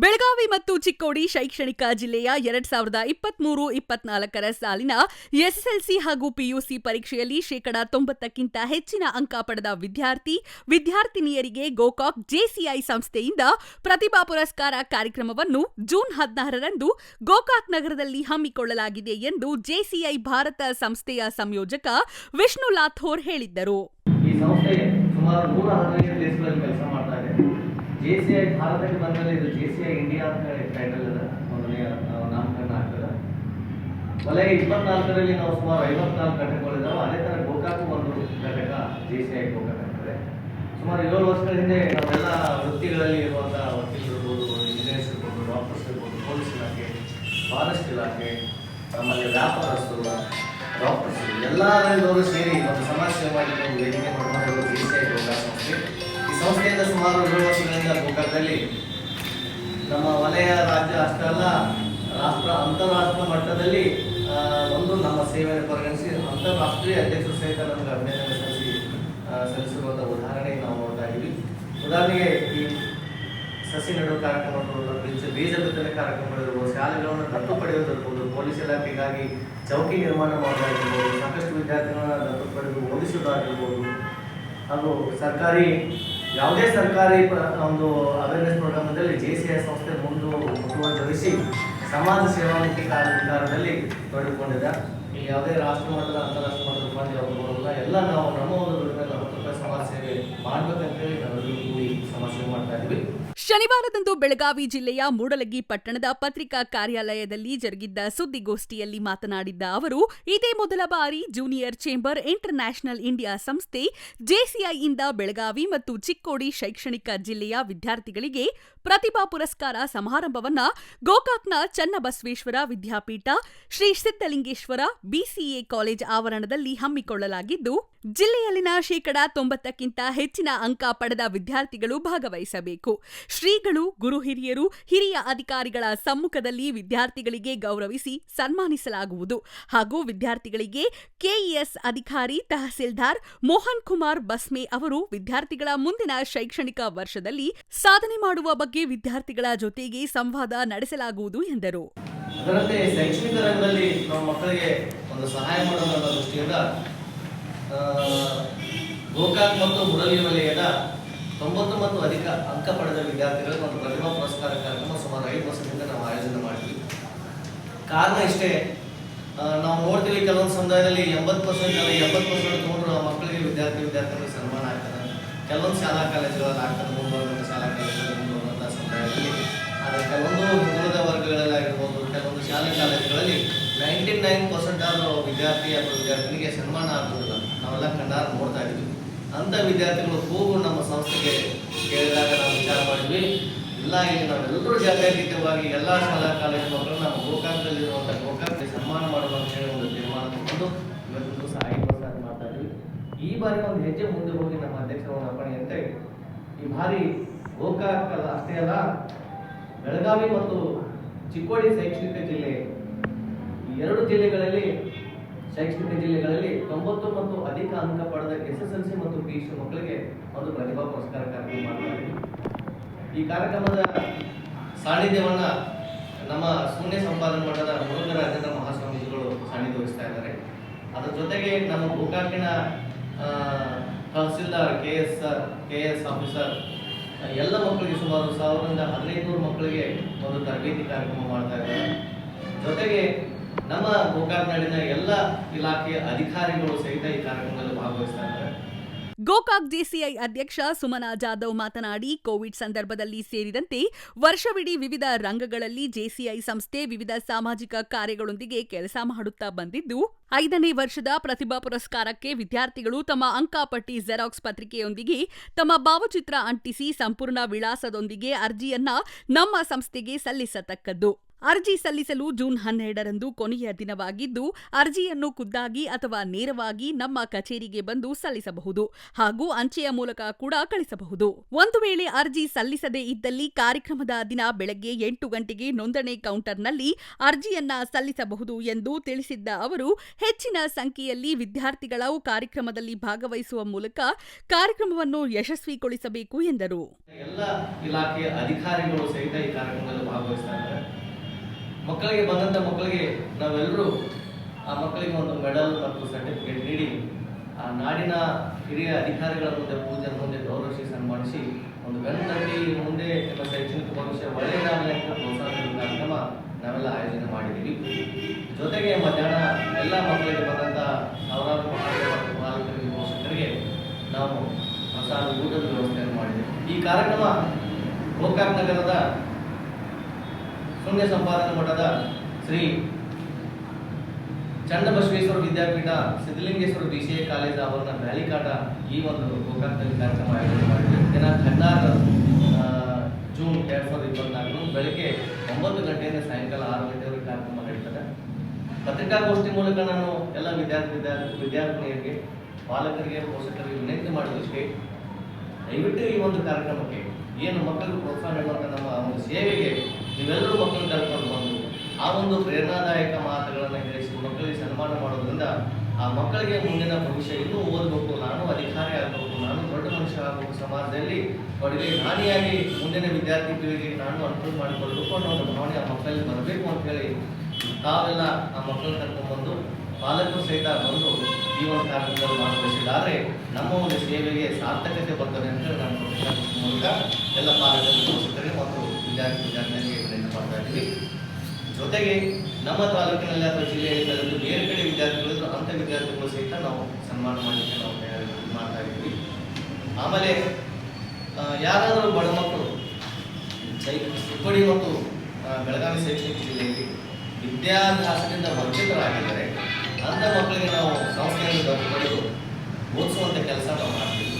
ಬೆಳಗಾವಿ ಮತ್ತು ಚಿಕ್ಕೋಡಿ ಶೈಕ್ಷಣಿಕ ಜಿಲ್ಲೆಯ 2023-24 ಸಾಲಿನ ಎಸ್ಎಸ್ಎಲ್ಸಿ ಹಾಗೂ ಪಿಯುಸಿ ಪರೀಕ್ಷೆಯಲ್ಲಿ 90%ಕ್ಕಿಂತ ಹೆಚ್ಚಿನ ಅಂಕ ಪಡೆದ ವಿದ್ಯಾರ್ಥಿನಿಯರಿಗೆ ಗೋಕಾಕ್ ಜೆಸಿಐ ಸಂಸ್ಥೆಯಿಂದ ಪ್ರತಿಭಾ ಪುರಸ್ಕಾರ ಕಾರ್ಯಕ್ರಮವನ್ನು ಜೂನ್ 16ರಂದು ಗೋಕಾಕ್ ನಗರದಲ್ಲಿ ಹಮ್ಮಿಕೊಳ್ಳಲಾಗಿದೆ ಎಂದು ಜೆಸಿಐ ಭಾರತ ಸಂಸ್ಥೆಯ ಸಂಯೋಜಕ ವಿಷ್ಣು ಲಾಥೋರ್ ಹೇಳಿದ್ದರು. ಈ ಸಂಸ್ಥೆ ಸುಮಾರು 115 ದೇಶಗಳಲ್ಲಿ ಕೆಲಸ ಮಾಡ್ತಾ ಇದೆ. ಜೆಸಿಐ ಭಾರತಕ್ಕೆ ಬಂದಲ್ಲಿ ಇದು ಜೆಸಿಐ ಇಂಡಿಯಾ ಅಂತ ಹೇಳಿ ಟೈಟಲ್ ಇದೆ, ಮೊದಲನೇ ನಾಮಕರಣ ಆಗ್ತದೆ. ವಲಯ 24ರಲ್ಲಿ ನಾವು ಸುಮಾರು 54 ಘಟಕಗಳಿದ್ದಾವೆ. ಅದೇ ಥರ ಗೋಕಾಕ್ ಒಂದು ಘಟಕ ಜೆಸಿಐ ಗೋಕಾಕ್ ಆಗ್ತದೆ. ಸುಮಾರು 7 ವರ್ಷಗಳ ಹಿಂದೆ ನಾವೆಲ್ಲ ವೃತ್ತಿಗಳಲ್ಲಿ ಇರುವಂತಹ ವಕೀಲರು ಇರ್ಬೋದು, ಇಂಜಿನಿಯರ್ಸ್ ಇರ್ಬೋದು, ಡಾಕ್ಟರ್ಸ್ ಇರ್ಬೋದು, ಪೊಲೀಸ್ ಇಲಾಖೆ, ಫಾರೆಸ್ಟ್ ಇಲಾಖೆ, ಆಮೇಲೆ ವ್ಯಾಪಾರಸ್ಥರು, ಡಾಕ್ಟರ್ಸ್ ಎಲ್ಲರೂ ಸೇರಿ ಒಂದು ಸಮಾಜ ಸೇವೆ ಮಾಡಿದ ಒಂದು ವೇದಿಕೆ ಮಾಡಿಕೊಂಡು ಜೆಸಿಐ ಗೋಕಾಕ್ ಸಂಸ್ಥೆ. ಈ ಸಂಸ್ಥೆಯಿಂದ ಸುಮಾರು 7 ವರ್ಷಗಳಿಂದ ಗೋಕಾಕ್ದಲ್ಲಿ ನಮ್ಮ ವಲಯ ರಾಜ್ಯ ಅಷ್ಟೇ ಅಲ್ಲ, ಅಂತಾರಾಷ್ಟ್ರೀಯ ಮಟ್ಟದಲ್ಲಿ ಒಂದು ನಮ್ಮ ಸೇವೆಯನ್ನು ಪರಿಗಣಿಸಿ ಅಂತಾರಾಷ್ಟ್ರೀಯ ಅಧ್ಯಕ್ಷರು ಸಹಿತ ನಮಗೆ ಅಭಿನಂದನೆ ಸಲ್ಲಿಸಿರುವಂಥ ಉದಾಹರಣೆ ನಾವು ನೋಡ್ತಾ ಇದ್ದೀವಿ. ಉದಾಹರಣೆಗೆ ಈ ಸಸಿ ನೆಡುವ ಕಾರ್ಯಕ್ರಮಗಳು, ಬೀಜ ಬಿತ್ತನೆ ಕಾರ್ಯಕ್ರಮಗಳಿರ್ಬೋದು, ಶಾಲೆಗಳನ್ನು ದತ್ತು ಪಡೆಯುವುದಿರ್ಬೋದು, ಪೊಲೀಸ್ ಇಲಾಖೆಗಾಗಿ ಚೌಕಿ ನಿರ್ಮಾಣ ಮಾಡೋದಾಗಿರ್ಬೋದು, ಸಾಕಷ್ಟು ವಿದ್ಯಾರ್ಥಿಗಳನ್ನ ದತ್ತು ಪಡೆದು ಓದಿಸುವುದಾಗಿರ್ಬೋದು, ಹಾಗೂ ಯಾವುದೇ ಸರ್ಕಾರಿ ಒಂದು ಅವೇರ್ನೆಸ್ ಪ್ರೋಗ್ರಾಮದಲ್ಲಿ ಜೆಸಿಐ ಸಂಸ್ಥೆ ಮುಂದುವರಿಸಿ ಸಮಾಜ ಸೇವಾಮುಖಿ ಕಾರ್ಯದಲ್ಲಿ ತೊಡಗಿಕೊಂಡಿದೆ. ಇಲ್ಲಿ ಯಾವುದೇ ರಾಷ್ಟ್ರ ಮಟ್ಟದ ಅಂತಾರಾಷ್ಟ್ರೀಯ ಮಟ್ಟದ ಫಂಡ್ ಯಾವುದು ಬರೋಲ್ಲ, ಎಲ್ಲ ನಾವು ನಮ್ಮ ಒಂದು ದುಡಿಮೆಲ್ಲ 10 ರೂಪಾಯಿ ಸಮಾಜ ಸೇವೆ ಮಾಡಬೇಕಂತೇಳಿ ನಾವೆಲ್ಲರೂ ಕೂಡಿ ಸಮಾಜ ಸೇವೆ ಮಾಡ್ತಾ ಇದ್ದೀವಿ. ಶನಿವಾರದಂದು ಬೆಳಗಾವಿ ಜಿಲ್ಲೆಯ ಮೂಡಲಗಿ ಪಟ್ಟಣದ ಪತ್ರಿಕಾ ಕಾರ್ಯಾಲಯದಲ್ಲಿ ಜರುಗಿದ್ದ ಸುದ್ದಿಗೋಷ್ಠಿಯಲ್ಲಿ ಮಾತನಾಡಿದ್ದ ಅವರು, ಇದೇ ಮೊದಲ ಬಾರಿ junior chamber inter national India ಸಂಸ್ಥೆ ಜೆಸಿಐಯಿಂದ ಬೆಳಗಾವಿ ಮತ್ತು ಚಿಕ್ಕೋಡಿ ಶೈಕ್ಷಣಿಕ ಜಿಲ್ಲೆಯ ವಿದ್ಯಾರ್ಥಿಗಳಿಗೆ ಪ್ರತಿಭಾ ಪುರಸ್ಕಾರ ಸಮಾರಂಭವನ್ನ ಗೋಕಾಕ್ನ ಚನ್ನಬಸವೇಶ್ವರ ವಿದ್ಯಾಪೀಠ ಶ್ರೀ ಸಿದ್ದಲಿಂಗೇಶ್ವರ ಬಿಸಿಎ ಕಾಲೇಜ್ ಆವರಣದಲ್ಲಿ ಹಮ್ಮಿಕೊಳ್ಳಲಾಗಿದ್ದು, ಜಿಲ್ಲೆಯಲ್ಲಿನ 90%ಕ್ಕಿಂತ ಹೆಚ್ಚಿನ ಅಂಕ ಪಡೆದ ವಿದ್ಯಾರ್ಥಿಗಳು ಭಾಗವಹಿಸಬೇಕು. ಶ್ರೀಗಳು, ಗುರು ಹಿರಿಯರು, ಹಿರಿಯ ಅಧಿಕಾರಿಗಳ ಸಮ್ಮುಖದಲ್ಲಿ ವಿದ್ಯಾರ್ಥಿಗಳಿಗೆ ಗೌರವಿಸಿ ಸನ್ಮಾನಿಸಲಾಗುವುದು ಹಾಗೂ ವಿದ್ಯಾರ್ಥಿಗಳಿಗೆ ಕೆಇಎಸ್ ಅಧಿಕಾರಿ ತಹಸೀಲ್ದಾರ್ ಮೋಹನ್ ಕುಮಾರ್ ಬಸ್ಮೆ ಅವರು ವಿದ್ಯಾರ್ಥಿಗಳ ಮುಂದಿನ ಶೈಕ್ಷಣಿಕ ವರ್ಷದಲ್ಲಿ ಸಾಧನೆ ಮಾಡುವ ಬಗ್ಗೆ ವಿದ್ಯಾರ್ಥಿಗಳ ಜೊತೆಗೆ ಸಂವಾದ ನಡೆಸಲಾಗುವುದು ಎಂದರು. ಅದರಂತೆ ಶೈಕ್ಷಣಿಕ ರಂಗದಲ್ಲಿ ನಮ್ಮ ಮಕ್ಕಳಿಗೆ ಒಂದು ಸಹಾಯ ಮಾಡುವ ದೃಷ್ಟಿಯಿಂದ ಗೋಕಾಕ್ ಮತ್ತು ಮುರಳಿ ವಲಯದ 90 ಮತ್ತು ಅಧಿಕ ಅಂಕ ಪಡೆದ ವಿದ್ಯಾರ್ಥಿಗಳಿಗೆ ಒಂದು ಪ್ರತಿಭಾ ಪುರಸ್ಕಾರ ಕಾರ್ಯಕ್ರಮ ಸುಮಾರು 5 ವರ್ಷದಿಂದ ನಾವು ಆಯೋಜನೆ ಮಾಡ್ತೀವಿ. ಕಾರಣ ಇಷ್ಟೇ, ನಾವು ನೋಡ್ತೀವಿ ಕೆಲವೊಂದು ಸಮುದಾಯದಲ್ಲಿ 80% ಅಲ್ಲ 70% ತಗೊಂಡ್ರು ಆ ಮಕ್ಕಳಿಗೆ ವಿದ್ಯಾರ್ಥಿಗಳಿಗೆ ಸನ್ಮಾನ ಆಗ್ತದೆ. ಕೆಲವೊಂದು ಶಾಲಾ ಕಾಲೇಜುಗಳಲ್ಲಿ ಆಗ್ತದೆ, ಮುಂದುವರೆದ ಶಾಲಾ ಕಾಲೇಜುಗಳಲ್ಲಿ ಮುಂದುವರೆದ ಸಮುದಾಯದಲ್ಲಿ. ಆದರೆ ಕೆಲವೊಂದು ಹಿಂದುಳಿದ ವರ್ಗಗಳಲ್ಲಿ ಆಗಿರ್ಬೋದು, ಕೆಲವೊಂದು ಶಾಲಾ ಕಾಲೇಜುಗಳಲ್ಲಿ 99% ಆದರೂ ವಿದ್ಯಾರ್ಥಿ ಅಥವಾ ವಿದ್ಯಾರ್ಥಿನಿಗೆ ಸನ್ಮಾನ ಆಗೋದಿಲ್ಲ. ನಾವೆಲ್ಲ ಕಣ್ಣಾರ ನೋಡ್ತಾ ಇದ್ವಿ. ಅಂಥ ವಿದ್ಯಾರ್ಥಿಗಳು ಕೂಗು ನಮ್ಮ ಸಂಸ್ಥೆಗೆ ಕೇಳಿದಾಗ ನಾವು ವಿಚಾರ ಮಾಡಿದ್ವಿ, ಇಲ್ಲ ಇಲ್ಲಿ ನಾವೆಲ್ಲರೂ ಜಾತ್ಯತೀತವಾಗಿ ಎಲ್ಲ ಶಾಲಾ ಕಾಲೇಜು ಮಕ್ಕಳು ನಮ್ಮ ಗೋಕಾಕ್ದಲ್ಲಿರುವಂಥ ಗೋಕಾಕ್ಗೆ ಸನ್ಮಾನ ಮಾಡುವ ಅಂತ ಹೇಳಿ ಒಂದು ತೀರ್ಮಾನ ತಗೊಂಡು ಇವತ್ತು ದಿವಸ 5 ವರ್ಷ ಮಾಡ್ತಾ ಇದ್ವಿ. ಈ ಬಾರಿ ಒಂದು ಹೆಜ್ಜೆ ಮುಂದೆ ಹೋಗಿ ನಮ್ಮ ಅಧ್ಯಕ್ಷರ ಅಪ್ಪಣೆಯಂತೆ ಈ ಬಾರಿ ಗೋಕಾಕ್ ಅಷ್ಟೇ ಅಲ್ಲ, ಬೆಳಗಾವಿ ಮತ್ತು ಚಿಕ್ಕೋಡಿ ಶೈಕ್ಷಣಿಕ ಜಿಲ್ಲೆ, ಈ 2 ಜಿಲ್ಲೆಗಳಲ್ಲಿ ಶೈಕ್ಷಣಿಕ ಜಿಲ್ಲೆಗಳಲ್ಲಿ 90 ಮತ್ತು ಅಧಿಕ ಅಂಕ ಪಡೆದ ಎಸ್ಎಸ್ಎಲ್ಸಿ ಮತ್ತು ಪಿಯುಸಿ ಮಕ್ಕಳಿಗೆ ಒಂದು ಪ್ರತಿಭಾ ಪುರಸ್ಕಾರ ಕಾರ್ಯಕ್ರಮ ಮಾಡ್ತಾರೆ. ಈ ಕಾರ್ಯಕ್ರಮದ ಸಾನ್ನಿಧ್ಯವನ್ನ ನಮ್ಮ ಶೂನ್ಯ ಸಂಪಾದನೆ ಮಠದ ಮುರುಘಾ ರಾಜೇಂದ್ರ ಮಹಾಸ್ವಾಮೀಜಿಗಳು ಸಾನ್ನಿಧ್ಯ ವಹಿಸ್ತಾ ಇದ್ದಾರೆ. ಅದರ ಜೊತೆಗೆ ನಮ್ಮ ಗೋಕಾಕಿನ ತಹಸೀಲ್ದಾರ್ ಕೆಎಸ್ ಆಫೀಸರ್ ಎಲ್ಲ ಮಕ್ಕಳಿಗೆ ಸುಮಾರು 1500 ಮಕ್ಕಳಿಗೆ ಒಂದು ತರಬೇತಿ ಕಾರ್ಯಕ್ರಮ ಮಾಡ್ತಾ ಇದ್ದಾರೆ. ಜೊತೆಗೆ ನಮ್ಮ ಗೋಕಾಕ್ ನಾಡಿನ ಎಲ್ಲ ಇಲಾಖೆಯ ಅಧಿಕಾರಿಗಳು ಸಹಿತ ಈ ಕಾರ್ಯಕ್ರಮದಲ್ಲಿ ಭಾಗವಹಿಸ್ತಾ ಇದ್ದಾರೆ. ಗೋಕಾಕ್ ಜೆಸಿಐ ಅಧ್ಯಕ್ಷ ಸುಮನಾ ಜಾಧವ್ ಮಾತನಾಡಿ, ಕೋವಿಡ್ ಸಂದರ್ಭದಲ್ಲಿ ಸೇರಿದಂತೆ ವರ್ಷವಿಡೀ ವಿವಿಧ ರಂಗಗಳಲ್ಲಿ ಜೆಸಿಐ ಸಂಸ್ಥೆ ವಿವಿಧ ಸಾಮಾಜಿಕ ಕಾರ್ಯಗಳೊಂದಿಗೆ ಕೆಲಸ ಮಾಡುತ್ತಾ ಬಂದಿದ್ದು, 5ನೇ ವರ್ಷದ ಪ್ರತಿಭಾ ಪುರಸ್ಕಾರಕ್ಕೆ ವಿದ್ಯಾರ್ಥಿಗಳು ತಮ್ಮ ಅಂಕಪಟ್ಟಿ ಜೆರಾಕ್ಸ್ ಪತ್ರಿಕೆಯೊಂದಿಗೆ ತಮ್ಮ ಭಾವಚಿತ್ರ ಅಂಟಿಸಿ ಸಂಪೂರ್ಣ ವಿಳಾಸದೊಂದಿಗೆ ಅರ್ಜಿಯನ್ನ ನಮ್ಮ ಸಂಸ್ಥೆಗೆ ಸಲ್ಲಿಸತಕ್ಕದ್ದು. ಅರ್ಜಿ ಸಲ್ಲಿಸಲು ಜೂನ್ 12ರಂದು ಕೊನೆಯ ದಿನವಾಗಿದ್ದು, ಅರ್ಜಿಯನ್ನು ಖುದ್ದಾಗಿ ಅಥವಾ ನೇರವಾಗಿ ನಮ್ಮ ಕಚೇರಿಗೆ ಬಂದು ಸಲ್ಲಿಸಬಹುದು ಹಾಗೂ ಅಂಚೆಯ ಮೂಲಕ ಕೂಡ ಕಳಿಸಬಹುದು. ಒಂದು ವೇಳೆ ಅರ್ಜಿ ಸಲ್ಲಿಸದೇ ಇದ್ದಲ್ಲಿ ಕಾರ್ಯಕ್ರಮದ ದಿನ ಬೆಳಗ್ಗೆ 8 ಗಂಟೆಗೆ ನೋಂದಣಿ ಕೌಂಟರ್ನಲ್ಲಿ ಅರ್ಜಿಯನ್ನ ಸಲ್ಲಿಸಬಹುದು ಎಂದು ತಿಳಿಸಿದ್ದ ಅವರು, ಹೆಚ್ಚಿನ ಸಂಖ್ಯೆಯಲ್ಲಿ ವಿದ್ಯಾರ್ಥಿಗಳು ಕಾರ್ಯಕ್ರಮದಲ್ಲಿ ಭಾಗವಹಿಸುವ ಮೂಲಕ ಕಾರ್ಯಕ್ರಮವನ್ನು ಯಶಸ್ವಿಗೊಳಿಸಬೇಕು ಎಂದರು. ಎಲ್ಲ ಇಲಾಖೆಯ ಅಧಿಕಾರಿಗಳು ಸಹಿತ ಈ ಕಾರ್ಯಕ್ರಮದಲ್ಲಿ ಭಾಗವಹಿಸ್ತಾರೆ. ಮಕ್ಕಳಿಗೆ ಬಂದಂಥ ಮಕ್ಕಳಿಗೆ ನಾವೆಲ್ಲರೂ ಆ ಮಕ್ಕಳಿಗೆ ಒಂದು ಮೆಡಲ್ ಮತ್ತು ಸರ್ಟಿಫಿಕೇಟ್ ನೀಡಿ ಆ ನಾಡಿನ ಹಿರಿಯ ಅಧಿಕಾರಿಗಳ ಮುಂದೆ ಪೂಜೆ ಮುಂದೆ ಗೌರವಿಸಿ ಸನ್ಮಾನಿಸಿ ಒಂದು ಗಂಟೆ ಮುಂದೆ ನಿಮ್ಮ ಶೈಕ್ಷಣಿಕ ಭವಿಷ್ಯ ಒಳ್ಳೆಯದಾಗಲಿ ಅಂತ ಪ್ರೋತ್ಸಾಹ ನೀಡುವ ಕಾರ್ಯಕ್ರಮ ನಾವೆಲ್ಲ ಆಯೋಜನೆ ಮಾಡಿದ್ದೀವಿ. ಜೊತೆಗೆ ಮಧ್ಯಾಹ್ನ ಎಲ್ಲ ಮಕ್ಕಳಿಗೆ ಬಂದಂಥ ಸಾವಿರಾರು ಮಕ್ಕಳಿಗೆ ಮತ್ತು ಪಾಲಕರಿಗೆ ಪೋಷಕರಿಗೆ ನಾವು ಪ್ರಸಾದ ಊಟದ ವ್ಯವಸ್ಥೆಯನ್ನು ಮಾಡಿದ್ದೇವೆ. ಈ ಕಾರ್ಯಕ್ರಮ ಗೋಕಾಕ್ ನಗರದ ಶೂನ್ಯ ಸಂಪಾದನಾ ಮಠದ ಶ್ರೀ ಚನ್ನಬಸವೇಶ್ವರ ವಿದ್ಯಾಪೀಠ ಸಿದ್ಧಲಿಂಗೇಶ್ವರ BCA ಕಾಲೇಜ್ ಆವರಣ ಬ್ಯಾಲಿಕಾಟ ಈ ಒಂದು ಗೋಕಾಕ್ನಲ್ಲಿ ಕಾರ್ಯಕ್ರಮ ಆಯೋಜನೆ ಮಾಡಿದೆ. ದಿನಾಂಕ 16 ಜೂನ್ 2024 ಬೆಳಗ್ಗೆ 9 ಗಂಟೆಯಿಂದ ಸಾಯಂಕಾಲ 6 ಗಂಟೆವರೆಗೆ ಕಾರ್ಯಕ್ರಮ ನಡೀತದೆ. ಪತ್ರಿಕಾಗೋಷ್ಠಿ ಮೂಲಕ ನಾನು ಎಲ್ಲ ವಿದ್ಯಾರ್ಥಿನಿಯರಿಗೆ ಪಾಲಕರಿಗೆ ಪೋಷಕರಿಗೆ ವಿನಂತಿ ಮಾಡೋದಿಷ್ಟೇ, ದಯವಿಟ್ಟು ಈ ಒಂದು ಕಾರ್ಯಕ್ರಮಕ್ಕೆ ಏನು ಮಕ್ಕಳಿಗೆ ಪ್ರೋತ್ಸಾಹ ನೀಡುವಂಥ ನಮ್ಮ ಒಂದು ಸೇವೆಗೆ ನೀವೆಲ್ಲರೂ ಮಕ್ಕಳನ್ನು ಕರ್ಕೊಂಡು ಬಂದು ಆ ಒಂದು ಪ್ರೇರಣಾದಾಯಕ ಮಾತುಗಳನ್ನು ಹೇಳಿಸಿ ಮಕ್ಕಳಿಗೆ ಸನ್ಮಾನ ಮಾಡೋದ್ರಿಂದ ಆ ಮಕ್ಕಳಿಗೆ ಮುಂದಿನ ಭವಿಷ್ಯ ಇನ್ನೂ ಓದಬೇಕು, ನಾನು ಅಧಿಕಾರಿ ಆಗಬೇಕು, ನಾನು ದೊಡ್ಡ ಮನುಷ್ಯ ಆಗಬೇಕು, ಸಮಾಜದಲ್ಲಿ ಅವರಿಗೆ ನಾನಿಯಾಗಿ ಮುಂದಿನ ವಿದ್ಯಾರ್ಥಿ ಪೀಳಿಗೆಗೆ ನಾನು ಅನುಕೂಲ ಮಾಡಿಕೊಳ್ಬೇಕು ಅನ್ನೋ ಒಂದು ಭಾವನೆ ಆ ಮಕ್ಕಳಲ್ಲಿ ಬರಬೇಕು ಅಂತ ಹೇಳಿ ತಾವೆಲ್ಲ ಆ ಮಕ್ಕಳನ್ನ ಕರ್ಕೊಂಡ್ಬಂದು ಪಾಲಕರು ಸಹಿತ ಬಂದು ಈ ಒಂದು ಕಾರ್ಯಕ್ರಮದಲ್ಲಿ ಭಾಗವಹಿಸಿದ್ದಾರೆ. ನಮ್ಮ ಒಂದು ಸೇವೆಗೆ ಸಾರ್ಥಕತೆ ಬರ್ತದೆ ಅಂತ ಹೇಳಿ ನಾನು ಮೂಲಕ ಎಲ್ಲ ಪಾಲಕರಿಗೆ ಪೋಷಕರಿಗೆ ಮತ್ತು ವಿದ್ಯಾರ್ಥಿಗಳಿಗೆ ವಿನಂತಿ ಮಾಡ್ತಾ ಇದ್ದೀವಿ. ಜೊತೆಗೆ ನಮ್ಮ ತಾಲೂಕಿನಲ್ಲಿ ಅಥವಾ ಜಿಲ್ಲೆಯಲ್ಲಿ ಬೇರೆ ಕಡೆ ವಿದ್ಯಾರ್ಥಿಗಳಿದ್ರು ಅಂಥ ವಿದ್ಯಾರ್ಥಿಗಳು ಸಹಿತ ನಾವು ಸನ್ಮಾನ ಮಾಡಲಿಕ್ಕೆ ನಾವು ತಯಾರಿ ಮಾಡ್ತಾ ಇದ್ದೀವಿ. ಆಮೇಲೆ ಯಾರಾದರೂ ಬಡ ಮಕ್ಕಳು ಹುಬ್ಬಳ್ಳಿ ಮತ್ತು ಬೆಳಗಾವಿ ಶೈಕ್ಷಣಿಕ ಜಿಲ್ಲೆಯಲ್ಲಿ ವಿದ್ಯಾಭ್ಯಾಸದಿಂದ ವಂಚಿತರಾಗಿದ್ದಾರೆ ಅಂಥ ಮಕ್ಕಳಿಗೆ ನಾವು ಸಂಸ್ಥೆಯನ್ನು ಪಡೆದು ಓದಿಸುವಂಥ ಕೆಲಸ ನಾವು ಮಾಡ್ತೀವಿ.